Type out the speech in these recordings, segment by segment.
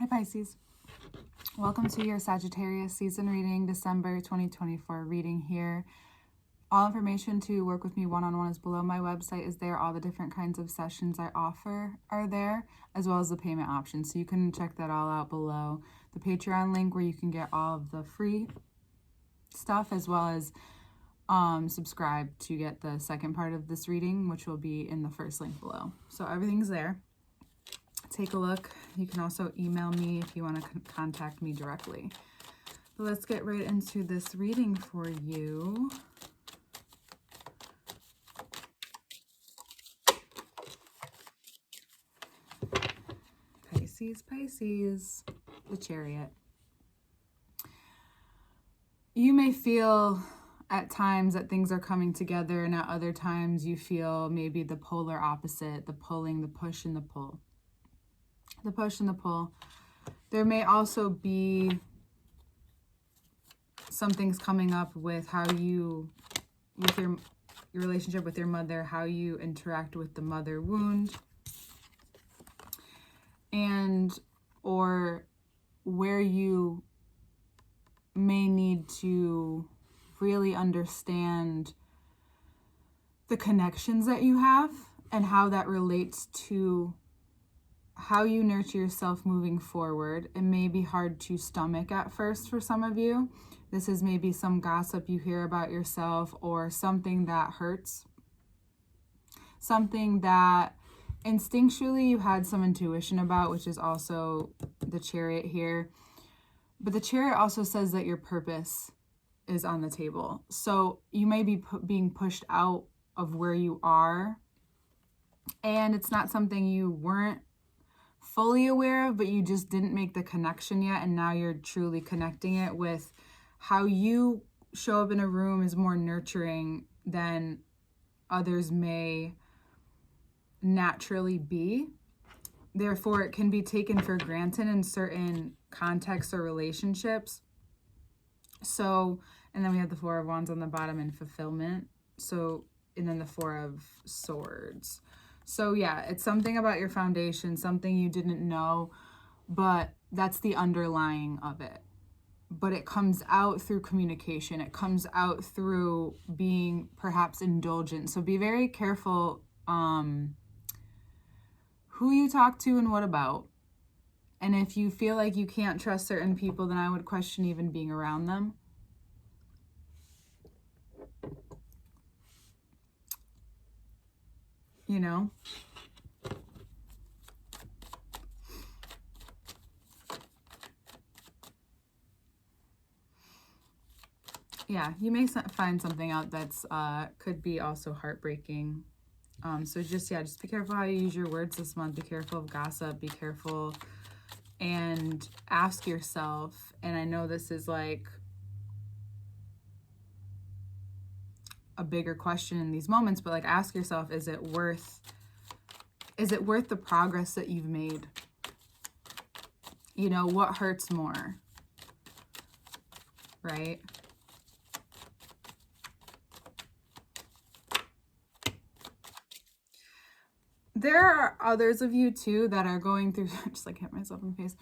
Hi Pisces. Welcome to your Sagittarius season reading, December 2024 reading here. All information to work with me one-on-one is below. My website is there. All the different kinds of sessions I offer are there, as well as the payment options. So you can check that all out below. The Patreon link where you can get all of the free stuff, as well as subscribe to get the second part of this reading, which will be in the first link below. So everything's there. Take a look. You can also email me if you want to contact me directly. But let's get right into this reading for you. Pisces, the Chariot. You may feel at times that things are coming together, and at other times you feel maybe the polar opposite, the pulling, the push, and the pull. The push and the pull. There may also be some things coming up with how you, with your relationship with your mother, how you interact with the mother wound, and or where you may need to really understand the connections that you have and how that relates to how you nurture yourself moving forward. It may be hard to stomach at first for some of you. This is maybe some gossip you hear about yourself, or something that hurts, something that instinctually you had some intuition about, which is also the Chariot here. But the Chariot also says that your purpose is on the table. So you may be being pushed out of where you are, and it's not something you weren't fully aware of, but you just didn't make the connection yet, and now you're truly connecting it with how you show up in a room is more nurturing than others may naturally be. Therefore, it can be taken for granted in certain contexts or relationships. So, and then we have the Four of Wands on the bottom in fulfillment. So, and then the Four of Swords. So yeah, it's something about your foundation, something you didn't know, but that's the underlying of it. But it comes out through communication. It comes out through being perhaps indulgent. So be very careful who you talk to and what about. And if you feel like you can't trust certain people, then I would question even being around them. You know? Yeah, you may find something out that's could be also heartbreaking. So just be careful how you use your words this month. Be careful of gossip. Be careful and ask yourself, and I know this is like a bigger question in these moments, but like ask yourself, is it worth the progress that you've made? You know, what hurts more? Right? There are others of you too that are going through, just like hit myself in the face,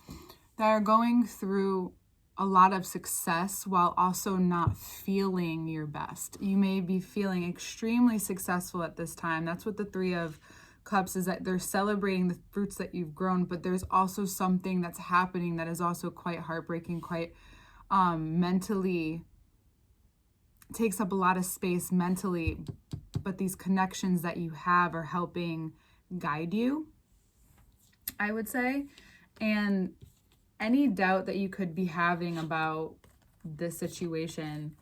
that are going through a lot of success while also not feeling your best. You may be feeling extremely successful at this time. That's what the Three of Cups is, that they're celebrating the fruits that you've grown, but there's also something that's happening that is also quite heartbreaking, quite mentally, takes up a lot of space mentally, but these connections that you have are helping guide you, I would say. And any doubt that you could be having about this situation,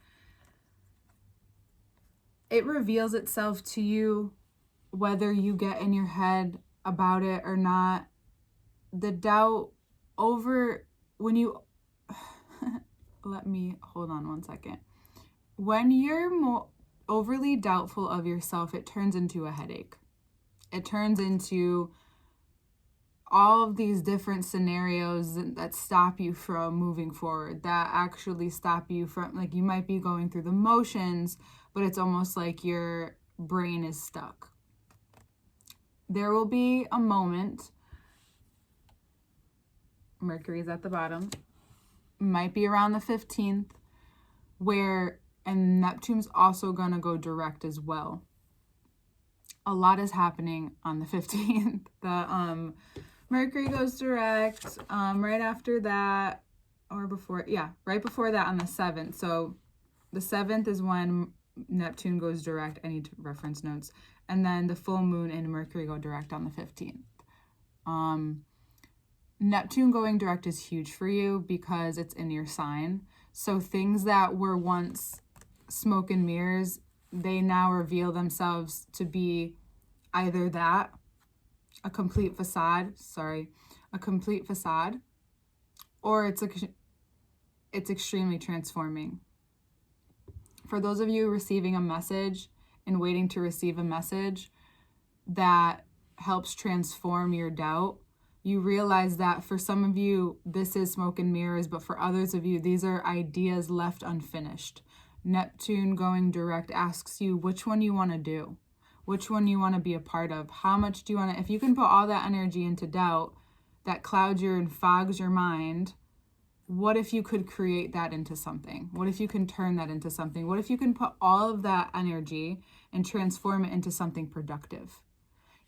it reveals itself to you whether you get in your head about it or not. The doubt over when you let me hold on one second. When you're more overly doubtful of yourself, it turns into a headache. It turns into all of these different scenarios that stop you from moving forward, that actually stop you from, like, you might be going through the motions, but it's almost like your brain is stuck. There will be a moment Mercury's at the bottom. Might be around the 15th, and Neptune's also going to go direct as well. A lot is happening on the 15th. The Mercury goes direct right after that, or before, right before that on the 7th. So the 7th is when Neptune goes direct. I need to reference notes. And then the full moon and Mercury go direct on the 15th. Neptune going direct is huge for you because it's in your sign. So things that were once smoke and mirrors, they now reveal themselves to be either that, a complete facade, or it's extremely transforming. For those of you receiving a message and waiting to receive a message that helps transform your doubt, you realize that for some of you, this is smoke and mirrors, but for others of you, these are ideas left unfinished. Neptune going direct asks you which one you want to do, which one you want to be a part of, how much do you want to, if you can put all that energy into doubt that clouds and fogs your mind, what if you could create that into something? What if you can turn that into something? What if you can put all of that energy and transform it into something productive?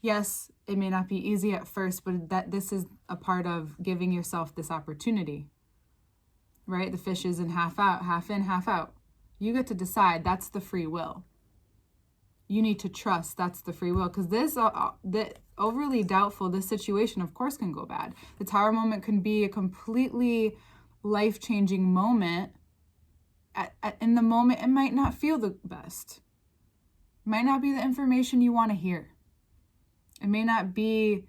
Yes, it may not be easy at first, but this is a part of giving yourself this opportunity, right? The fish is in, half out, half in, half out. You get to decide. That's the free will. You need to trust that's the free will, because the overly doubtful, this situation, of course, can go bad. The Tower moment can be a completely life-changing moment. In the moment, it might not feel the best. It might not be the information you want to hear. It may not be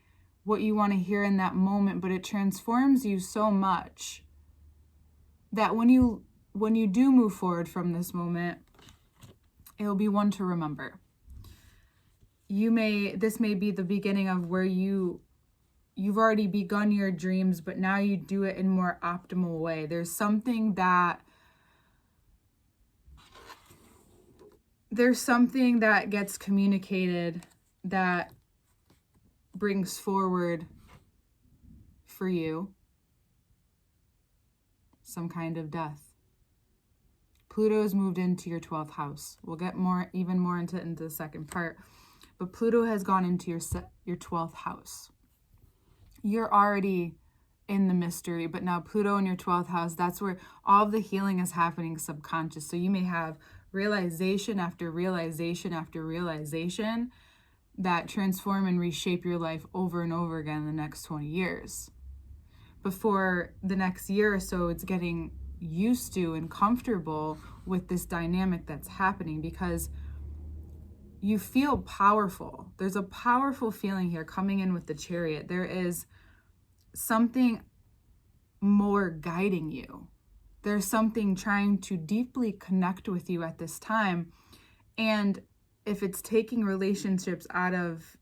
what you want to hear in that moment, but it transforms you so much that when you do move forward from this moment, it'll be one to remember. This may be the beginning of where you've already begun your dreams, but now you do it in a more optimal way. There's something that gets communicated that brings forward for you some kind of death. Pluto's moved into your 12th house. We'll get even more into the second part. But Pluto has gone into your 12th house. You're already in the mystery, but now Pluto in your 12th house, that's where all of the healing is happening subconscious. So you may have realization after realization after realization that transform and reshape your life over and over again in the next 20 years. Before the next year or so, it's getting used to and comfortable with this dynamic that's happening because you feel powerful. There's a powerful feeling here coming in with the Chariot. There is something more guiding you. There's something trying to deeply connect with you at this time. And if it's taking relationships out of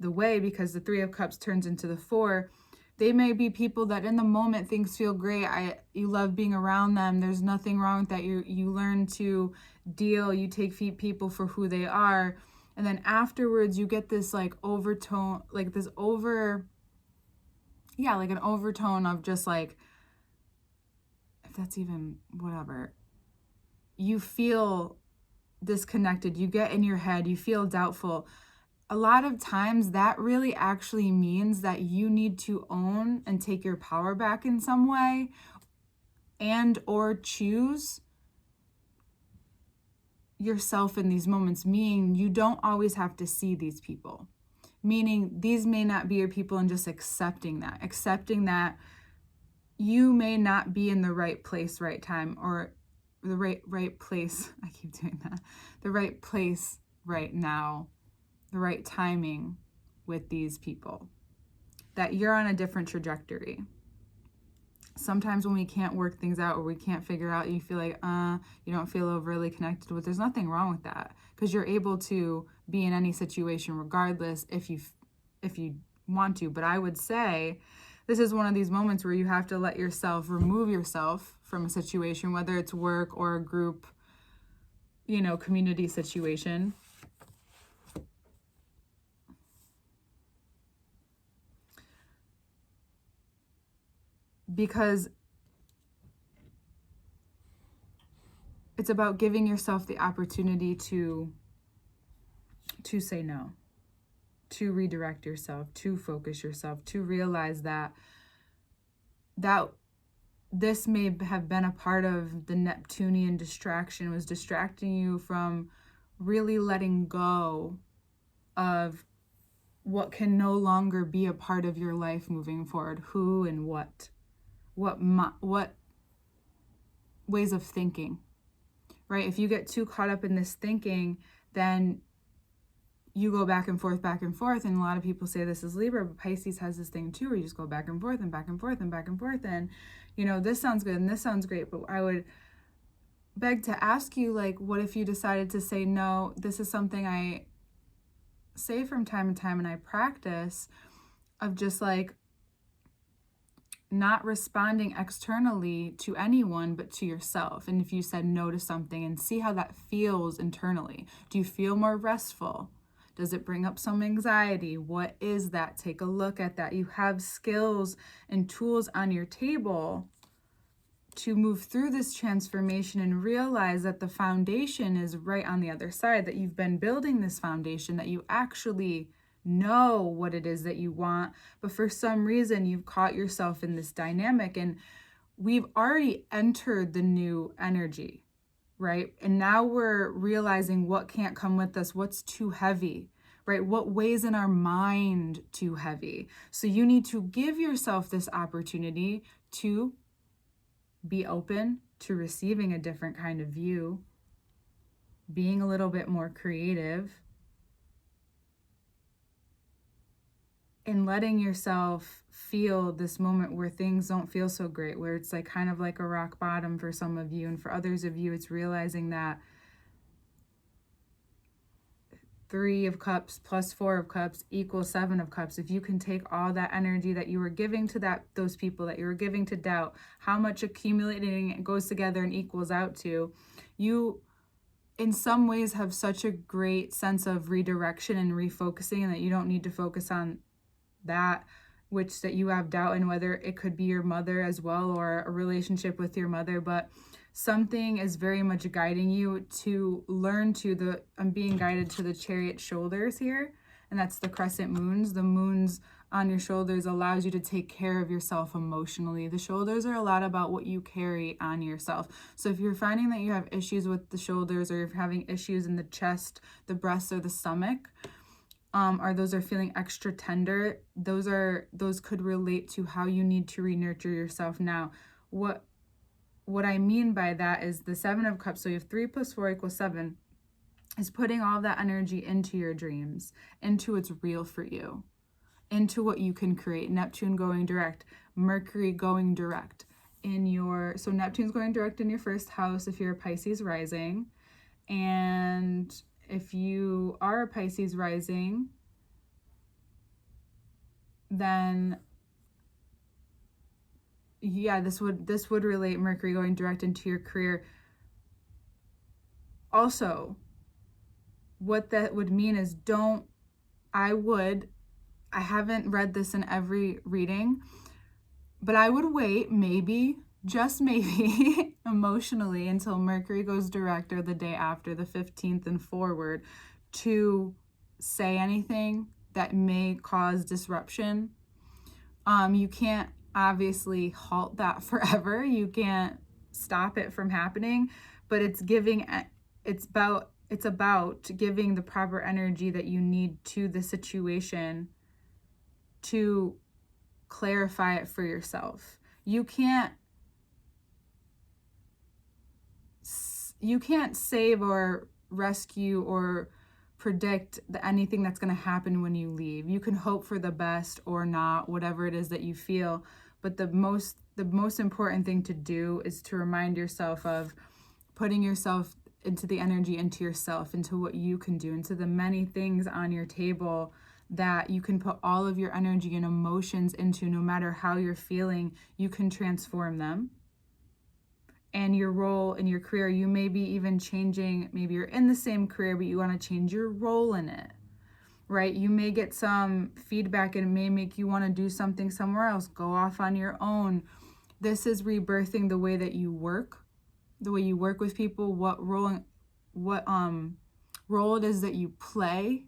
the way, because the 3 of Cups turns into the 4, they may be people that in the moment things feel great. You love being around them. There's nothing wrong with that. You learn to deal. You take people for who they are. And then afterwards you get this like overtone, like this like an overtone of just like, if that's even whatever, you feel disconnected, you get in your head, you feel doubtful. A lot of times that really actually means that you need to own and take your power back in some way and or choose yourself in these moments, meaning you don't always have to see these people, meaning these may not be your people, and just accepting that you may not be in the right place, right time, or the right place. I keep doing that. The right place right now, the right timing with these people, that you're on a different trajectory. Sometimes when we can't work things out or we can't figure out, you feel like you don't feel overly connected with. There's nothing wrong with that, because you're able to be in any situation regardless if you want to. But I would say this is one of these moments where you have to remove yourself from a situation, whether it's work or a group, community situation. because it's about giving yourself the opportunity to say no, to redirect yourself, to focus yourself, to realize that this may have been a part of the Neptunian distraction, was distracting you from really letting go of what can no longer be a part of your life moving forward. Who and what ways of thinking, right? If you get too caught up in this thinking, then you go back and forth, and a lot of people say this is Libra, but Pisces has this thing too, where you just go back and forth and back and forth and back and forth, and this sounds good and this sounds great, but I would beg to ask you, like, what if you decided to say no? This is something I say from time to time and I practice, of just like not responding externally to anyone but to yourself. And if you said no to something, and see how that feels internally. Do you feel more restful? Does it bring up some anxiety? What is that? Take a look at that. You have skills and tools on your table to move through this transformation, and realize that the foundation is right on the other side, that you've been building this foundation, that you actually know what it is that you want, but for some reason you've caught yourself in this dynamic, and we've already entered the new energy, right? And now we're realizing what can't come with us, what's too heavy, right? What weighs in our mind too heavy. So you need to give yourself this opportunity to be open to receiving a different kind of view, being a little bit more creative, and letting yourself feel this moment where things don't feel so great, where it's like kind of like a rock bottom for some of you, and for others of you it's realizing that 3 of Cups plus 4 of Cups equals 7 of Cups. If you can take all that energy that you were giving to those people, that you were giving to doubt, how much accumulating it goes together and equals out to, you in some ways have such a great sense of redirection and refocusing, and that you don't need to focus on that which that you have doubt in, whether it could be your mother as well, or a relationship with your mother, but something is very much guiding you to learn to I'm being guided to the Chariot shoulders here, and that's the crescent moons. The moons on your shoulders allows you to take care of yourself emotionally. The shoulders are a lot about what you carry on yourself. So if you're finding that you have issues with the shoulders, or you're having issues in the chest, the breast, or the stomach, or those are feeling extra tender, those could relate to how you need to re-nurture yourself. Now, what I mean by that is the 7 of Cups, so you have 3 plus 4 equals 7, is putting all that energy into your dreams, into what's real for you, into what you can create. Neptune going direct, Mercury going direct so Neptune's going direct in your first house if you're a Pisces rising. And if you are a Pisces rising, then yeah, this would relate, Mercury going direct into your career. Also, what that would mean is I haven't read this in every reading, but I would wait, maybe, just maybe, emotionally until Mercury goes direct, or the day after, the 15th and forward, to say anything that may cause disruption. You can't obviously halt that forever. You can't stop it from happening, but it's about giving the proper energy that you need to the situation to clarify it for yourself. You can't save or rescue or predict anything that's going to happen when you leave. You can hope for the best or not, whatever it is that you feel, but the most important thing to do is to remind yourself of putting yourself into the energy, into yourself, into what you can do, into the many things on your table that you can put all of your energy and emotions into. No matter how you're feeling, you can transform them. And your role in your career, you may be even changing, maybe you're in the same career, but you want to change your role in it, right? You may get some feedback and it may make you want to do something somewhere else, go off on your own. This is rebirthing the way that you work, the way you work with people, what role it is that you play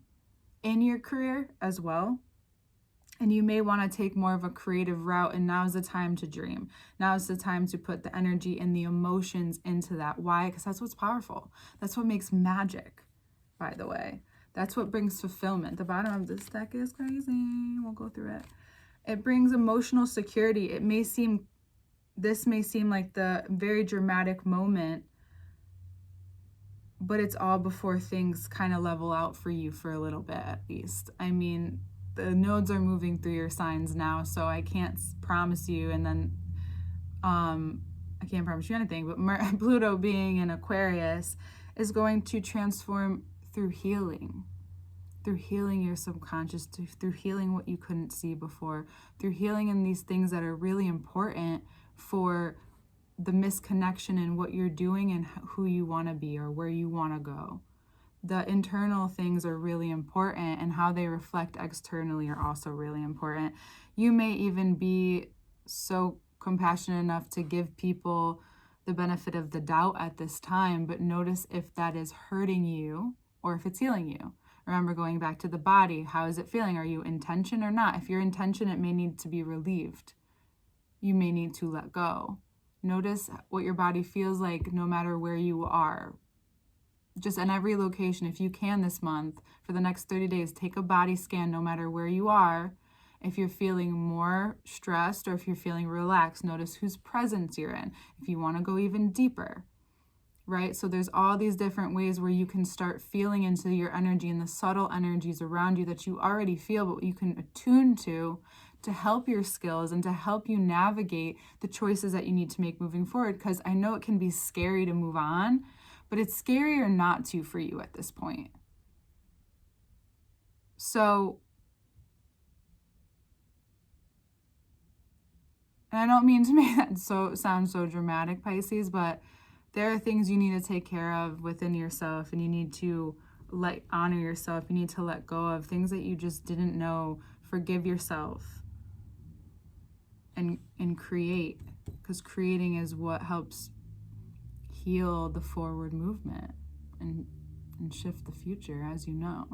in your career as well. And you may want to take more of a creative route, and now is the time to dream. Now is the time to put the energy and the emotions into that. Why? Because that's what's powerful. That's what makes magic, by the way. That's what brings fulfillment. The bottom of this deck is crazy. We'll go through it. It brings emotional security. This may seem like the very dramatic moment, but it's all before things kind of level out for you for a little bit at least. I mean, the nodes are moving through your signs now, so I can't promise you, and then I can't promise you anything, but Pluto being in Aquarius is going to transform through healing your subconscious, through healing what you couldn't see before, through healing in these things that are really important for the misconnection in what you're doing and who you want to be or where you want to go. The internal things are really important, and how they reflect externally are also really important. You may even be so compassionate enough to give people the benefit of the doubt at this time, but notice if that is hurting you or if it's healing you. Remember, going back to the body, how is it feeling? Are you in tension or not? If you're in tension, it may need to be relieved. You may need to let go. Notice what your body feels like no matter where you are. Just in every location, if you can this month, for the next 30 days, take a body scan no matter where you are. If you're feeling more stressed or if you're feeling relaxed, notice whose presence you're in. If you want to go even deeper, right? So there's all these different ways where you can start feeling into your energy and the subtle energies around you that you already feel, but you can attune to help your skills and to help you navigate the choices that you need to make moving forward. Because I know it can be scary to move on, but it's scarier not to for you at this point. So, and I don't mean to make that sound so dramatic, Pisces, but there are things you need to take care of within yourself, and you need to honor yourself. You need to let go of things that you just didn't know. Forgive yourself and create, because creating is what helps heal the forward movement and shift the future. As you know,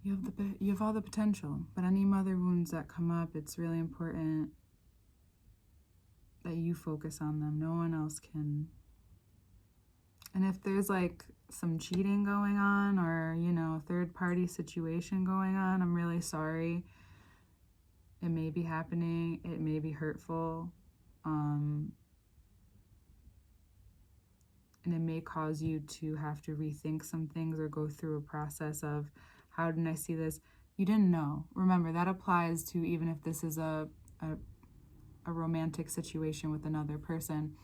you have all the potential, but any mother wounds that come up, it's really important that you focus on them. No one else can. And if there's like some cheating going on, or third party situation going on, I'm really sorry. It may be happening, it may be hurtful, and it may cause you to have to rethink some things or go through a process of, how did I see this? You didn't know. Remember, that applies to even if this is a romantic situation with another person.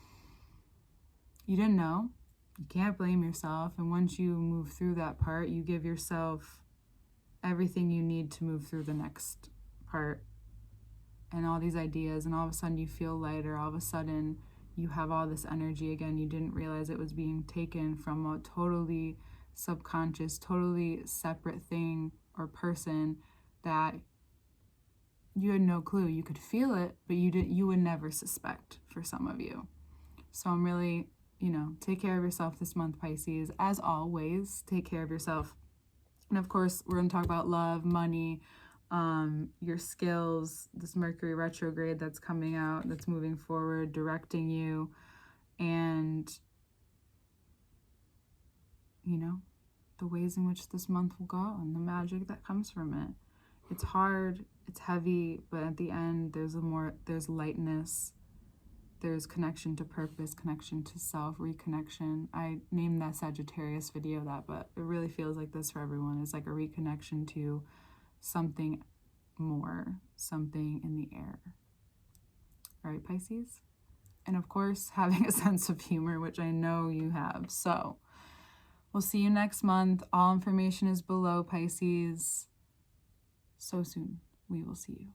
You didn't know. You can't blame yourself. And once you move through that part, you give yourself everything you need to move through the next part. And all these ideas, and all of a sudden you feel lighter. All of a sudden you have all this energy again. You didn't realize it was being taken from a totally subconscious, totally separate thing or person that you had no clue. You could feel it, but you would never suspect, for some of you. So I'm really, take care of yourself this month, Pisces. As always, take care of yourself. And of course, we're going to talk about love, money, your skills, this Mercury retrograde that's coming out, that's moving forward, directing you, and the ways in which this month will go and the magic that comes from it. It's hard, it's heavy, but at the end there's lightness, there's connection to purpose, connection to self, reconnection. I named that Sagittarius video that, but it really feels like this for everyone. It's like a reconnection to something more, something in the air. All right, Pisces? And of course, having a sense of humor, which I know you have. So we'll see you next month. All information is below, Pisces. So soon we will see you.